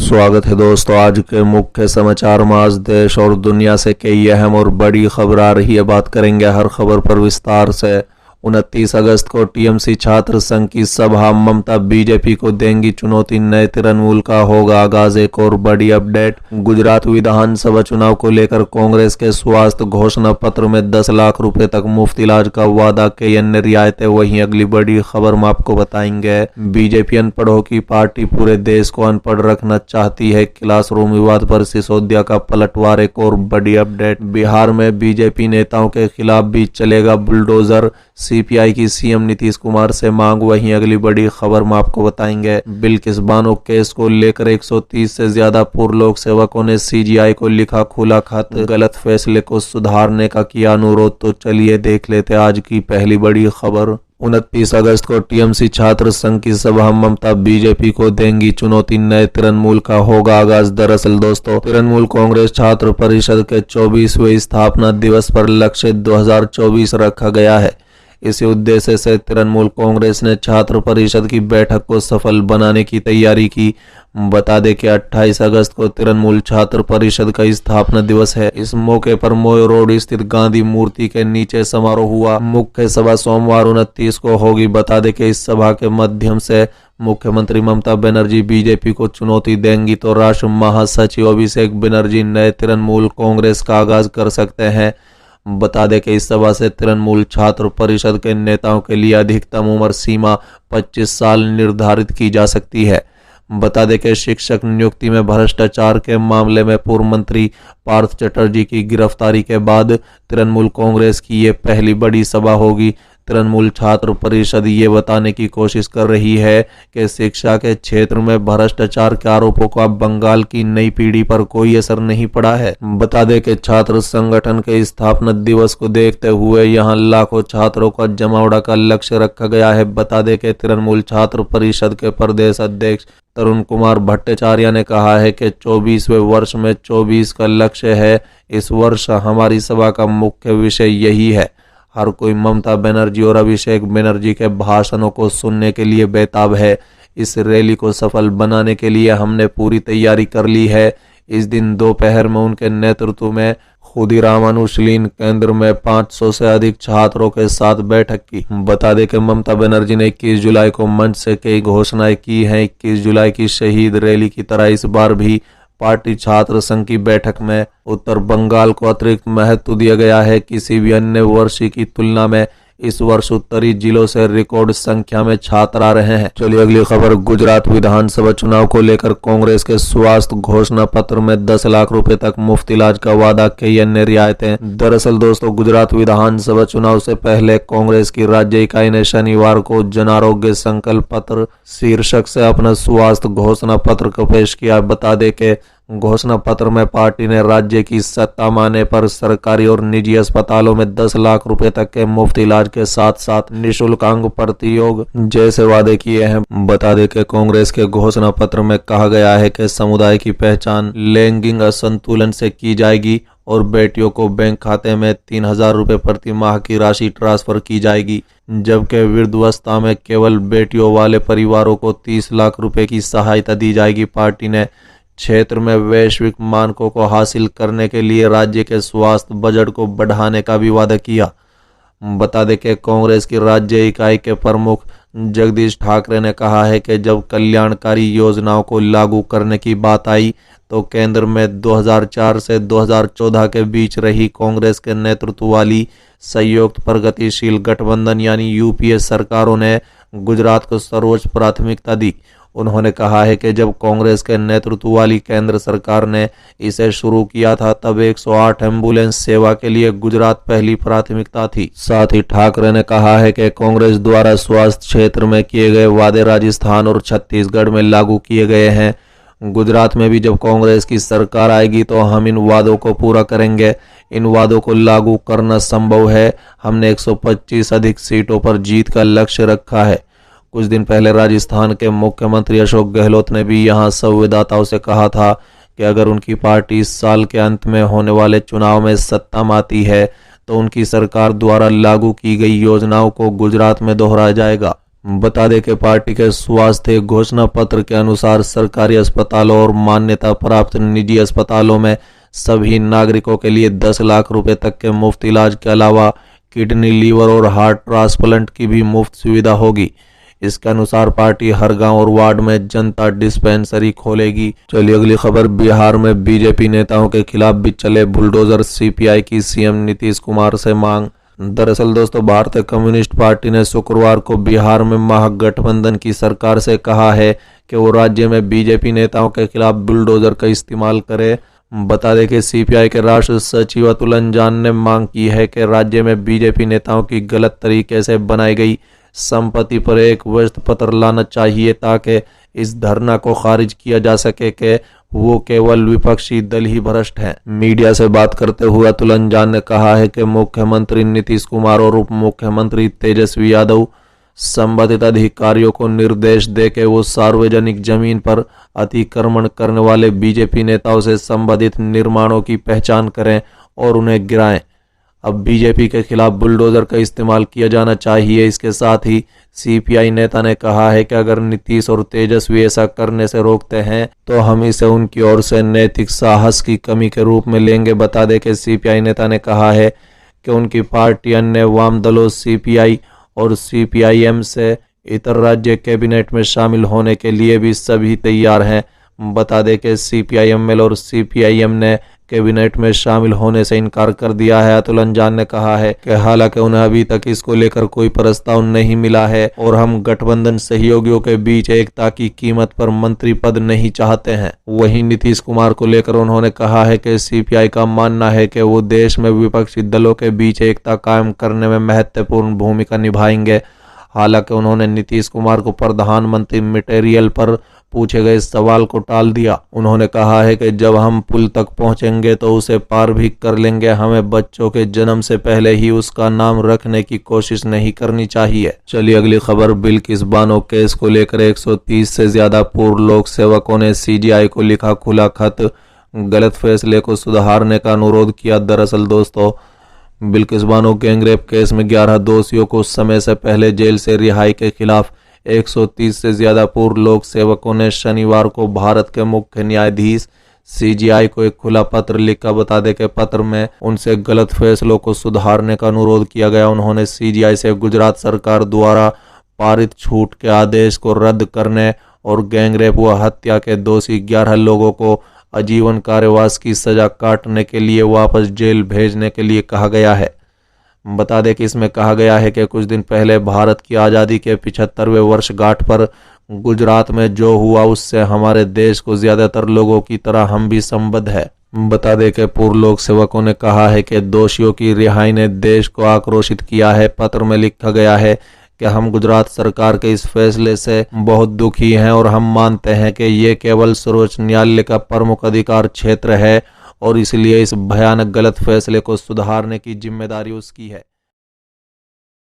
स्वागत है दोस्तों। आज के मुख्य समाचार में आज देश और दुनिया से कई अहम और बड़ी खबर आ रही है। बात करेंगे हर खबर पर विस्तार से। 29 अगस्त को टीएमसी छात्र संघ की सभा, ममता बीजेपी को देंगी चुनौती, नए तृणमूल का होगा आगाज। एक और बड़ी अपडेट, गुजरात विधानसभा चुनाव को लेकर कांग्रेस के स्वास्थ्य घोषणा पत्र में 10 लाख रुपए तक मुफ्त इलाज का वादा, कई अन्य रियायतें। वहीं अगली बड़ी खबर में आपको बताएंगे, बीजेपी अनपढ़ों की पार्टी पूरे देश को अनपढ़ रखना चाहती है, क्लासरूम विवाद पर सिसोदिया का पलटवार। एक और बड़ी अपडेट, बिहार में बीजेपी नेताओं के खिलाफ भी चलेगा बुलडोजर, सीपीआई की सीएम नीतीश कुमार से मांग। वहीं अगली बड़ी खबर में आपको बताएंगे, बिल्किस बानो केस को लेकर 130 से ज्यादा पूर्व लोक सेवकों ने सीजीआई को लिखा खुला खत, गलत फैसले को सुधारने का किया अनुरोध। तो चलिए देख लेते आज की पहली बड़ी खबर। 29 अगस्त को टीएमसी छात्र संघ की सभा, ममता बीजेपी को देंगी चुनौती, नए तृणमूल का होगा आगाज। दरअसल दोस्तों, तृणमूल कांग्रेस छात्र परिषद के 24वें स्थापना दिवस पर लक्ष्य 2024 रखा गया है। इसी उद्देश्य से तृणमूल कांग्रेस ने छात्र परिषद की बैठक को सफल बनाने की तैयारी की। बता दें कि 28 अगस्त को तृणमूल छात्र परिषद का स्थापना दिवस है। इस मौके पर मोय रोड स्थित गांधी मूर्ति के नीचे समारोह हुआ। मुख्य सभा सोमवार 29 को होगी। बता दें कि इस सभा के माध्यम से मुख्यमंत्री ममता बनर्जी बीजेपी को चुनौती देंगी तो राष्ट्र महासचिव अभिषेक बनर्जी नए तृणमूल कांग्रेस का आगाज कर सकते हैं। बता दें कि इस सभा से तृणमूल छात्र परिषद के नेताओं के लिए अधिकतम उम्र सीमा 25 साल निर्धारित की जा सकती है। बता दें कि शिक्षक नियुक्ति में भ्रष्टाचार के मामले में पूर्व मंत्री पार्थ चटर्जी की गिरफ्तारी के बाद तृणमूल कांग्रेस की ये पहली बड़ी सभा होगी। तृणमूल छात्र परिषद ये बताने की कोशिश कर रही है कि शिक्षा के क्षेत्र में भ्रष्टाचार के आरोपों का बंगाल की नई पीढ़ी पर कोई असर नहीं पड़ा है। बता दें कि छात्र संगठन के स्थापना दिवस को देखते हुए यहां लाखों छात्रों का जमावड़ा का लक्ष्य रखा गया है। बता दें कि तृणमूल छात्र परिषद के प्रदेश अध्यक्ष तरुण कुमार भट्टाचार्य ने कहा है कि 24वें वर्ष में 24 का लक्ष्य है। इस वर्ष हमारी सभा का मुख्य विषय यही है। हर कोई ममता बनर्जी और अभिषेक बनर्जी के भाषणों को सुनने के लिए बेताब है। इस रैली को सफल बनाने के लिए हमने पूरी तैयारी कर ली है। इस दिन दोपहर में उनके नेतृत्व में खुदीराम अनुशीलन केंद्र में 500 से अधिक छात्रों के साथ बैठक की। बता दें कि ममता बनर्जी ने 21 जुलाई को मंच से कई घोषणाएं की हैं। 21 जुलाई की शहीद रैली की तरह इस बार भी पार्टी छात्र संघ की बैठक में उत्तर बंगाल को अतिरिक्त महत्व दिया गया है। किसी भी अन्य वर्ष की तुलना में इस वर्ष उत्तरी जिलों से रिकॉर्ड संख्या में छात्र आ रहे हैं। चलिए अगली खबर, गुजरात विधानसभा चुनाव को लेकर कांग्रेस के स्वास्थ्य घोषणा पत्र में 10 लाख रुपए तक मुफ्त इलाज का वादा, कई अन्य रियायतें। दरअसल दोस्तों, गुजरात विधानसभा चुनाव से पहले कांग्रेस की राज्य इकाई ने शनिवार को जन आरोग्य संकल्प पत्र शीर्षक से अपना स्वास्थ्य घोषणा पत्र को पेश किया। बता दें कि घोषणा पत्र में पार्टी ने राज्य की सत्ता माने पर सरकारी और निजी अस्पतालों में 10 लाख रुपए तक के मुफ्त इलाज के साथ साथ निःशुल्क अंग प्रतियोग जैसे वादे किए हैं। बता दें कि कांग्रेस के घोषणा पत्र में कहा गया है कि समुदाय की पहचान लैंगिक असंतुलन से की जाएगी और बेटियों को बैंक खाते में 3000 रुपए प्रति माह की राशि ट्रांसफर की जाएगी, जबकि वृद्धावस्था में केवल बेटियों वाले परिवारों को 30 लाख रुपए की सहायता दी जाएगी। पार्टी ने क्षेत्र में वैश्विक मानकों को हासिल करने के लिए राज्य के स्वास्थ्य बजट को बढ़ाने का भी वादा किया। बता दें कि कांग्रेस की राज्य इकाई के प्रमुख जगदीश ठाकरे ने कहा है कि जब कल्याणकारी योजनाओं को लागू करने की बात आई तो केंद्र में 2004 से 2014 के बीच रही कांग्रेस के नेतृत्व वाली संयुक्त प्रगतिशील गठबंधन यानी यूपीए सरकारों ने गुजरात को सर्वोच्च प्राथमिकता दी। उन्होंने कहा है कि जब कांग्रेस के नेतृत्व वाली केंद्र सरकार ने इसे शुरू किया था तब 108 एम्बुलेंस सेवा के लिए गुजरात पहली प्राथमिकता थी। साथ ही ठाकरे ने कहा है कि कांग्रेस द्वारा स्वास्थ्य क्षेत्र में किए गए वादे राजस्थान और छत्तीसगढ़ में लागू किए गए हैं। गुजरात में भी जब कांग्रेस की सरकार आएगी तो हम इन वादों को पूरा करेंगे। इन वादों को लागू करना संभव है। हमने 125 अधिक सीटों पर जीत का लक्ष्य रखा है। कुछ दिन पहले राजस्थान के मुख्यमंत्री अशोक गहलोत ने भी यहां संवाददाताओं से कहा था कि अगर उनकी पार्टी इस साल के अंत में होने वाले चुनाव में सत्ता में आती है तो उनकी सरकार द्वारा लागू की गई योजनाओं को गुजरात में दोहराया जाएगा। बता दें कि पार्टी के स्वास्थ्य घोषणा पत्र के अनुसार सरकारी अस्पतालों और मान्यता प्राप्त निजी अस्पतालों में सभी नागरिकों के लिए 10 लाख रुपए तक के मुफ्त इलाज के अलावा किडनी, लीवर और हार्ट ट्रांसप्लांट की भी मुफ्त सुविधा होगी। इसके अनुसार पार्टी हर गांव और वार्ड में जनता डिस्पेंसरी खोलेगी। चलिए अगली खबर, बिहार में बीजेपी नेताओं के खिलाफ भी चले बुलडोजर, सीपीआई की सीएम नीतीश कुमार से मांग। दरअसल दोस्तों, भारतीय कम्युनिस्ट पार्टी ने शुक्रवार को बिहार में महागठबंधन की सरकार से कहा है कि वो राज्य में बीजेपी नेताओं के खिलाफ बुलडोजर का इस्तेमाल करे। बता दें कि सीपीआई के राष्ट्रीय सचिव अतुल अंजान ने मांग की है कि राज्य में बीजेपी नेताओं की गलत तरीके से बनाई गई संपत्ति पर एक वस्त पत्र लाना चाहिए ताकि इस धरना को खारिज किया जा सके कि वो केवल विपक्षी दल ही भ्रष्ट हैं। मीडिया से बात करते हुए अतुल अंजान ने कहा है कि मुख्यमंत्री नीतीश कुमार और उप मुख्यमंत्री तेजस्वी यादव संबंधित अधिकारियों को निर्देश दे के वो सार्वजनिक जमीन पर अतिक्रमण करने वाले बीजेपी नेताओं से संबंधित निर्माणों की पहचान करें और उन्हें गिराएं। अब बीजेपी के खिलाफ बुलडोजर का इस्तेमाल किया जाना चाहिए। इसके साथ ही सीपीआई नेता ने कहा है कि अगर नीतीश और तेजस्वी ऐसा करने से रोकते हैं तो हम इसे उनकी ओर से नैतिक साहस की कमी के रूप में लेंगे। बता दें कि सीपीआई नेता ने कहा है कि उनकी पार्टी अन्य वाम दलों सीपीआई और सीपीआईएम से इतर राज्य कैबिनेट में शामिल होने के लिए भी सभी तैयार हैं। बता दें कि सीपीआईएमएल और सीपीआईएम ने कैबिनेट में शामिल होने से इनकार कर दिया है। अतुल अंजान ने कहा है कि हालांकि उन्हें अभी तक इसको लेकर कोई प्रस्ताव नहीं मिला है और हम गठबंधन सहयोगियों के बीच एकता की कीमत पर मंत्री पद नहीं चाहते हैं। वहीं नीतीश कुमार को लेकर उन्होंने कहा है कि सीपीआई का मानना है कि वो देश में विपक्षी दलों के बीच एकता कायम करने में महत्वपूर्ण भूमिका निभाएंगे। हालांकि उन्होंने नीतीश कुमार को प्रधानमंत्री मटेरियल पर पूछे गए सवाल को टाल दिया। उन्होंने कहा है कि जब हम पुल तक पहुंचेंगे तो उसे पार भी कर लेंगे। हमें बच्चों के जन्म से पहले ही उसका नाम रखने की कोशिश नहीं करनी चाहिए। चलिए अगली खबर, बिल्किस बानो केस को लेकर 130 से ज्यादा पूर्व लोक सेवकों ने सीजीआई को लिखा खुला खत, गलत फैसले को सुधारने का अनुरोध किया। दरअसल दोस्तों, बिल्किस बानो गैंगरेप केस में 11 दोषियों को समय से पहले जेल से रिहाई के खिलाफ 130 से ज्यादा पूर्व लोक सेवकों ने शनिवार को भारत के मुख्य न्यायाधीश सीजीआई को एक खुला पत्र लिखा। बता दें कि पत्र में उनसे गलत फैसलों को सुधारने का अनुरोध किया गया। उन्होंने सीजीआई से गुजरात सरकार द्वारा पारित छूट के आदेश को रद्द करने और गैंगरेप व हत्या के दोषी 11 लोगों को आजीवन कारावास की सजा काटने के लिए वापस जेल भेजने के लिए कहा गया है। बता दें कि इसमें कहा गया है कि कुछ दिन पहले भारत की आज़ादी के 75वें वर्षगांठ पर गुजरात में जो हुआ उससे हमारे देश को ज्यादातर लोगों की तरह हम भी संबद्ध है। बता दें कि पूर्व लोक सेवकों ने कहा है कि दोषियों की रिहाई ने देश को आक्रोशित किया है। पत्र में लिखा गया है कि हम गुजरात सरकार के इस फैसले से बहुत दुखी हैं और हम मानते हैं कि ये केवल सर्वोच्च न्यायालय का प्रमुख अधिकार क्षेत्र है और इसलिए इस भयानक गलत फैसले को सुधारने की जिम्मेदारी उसकी है।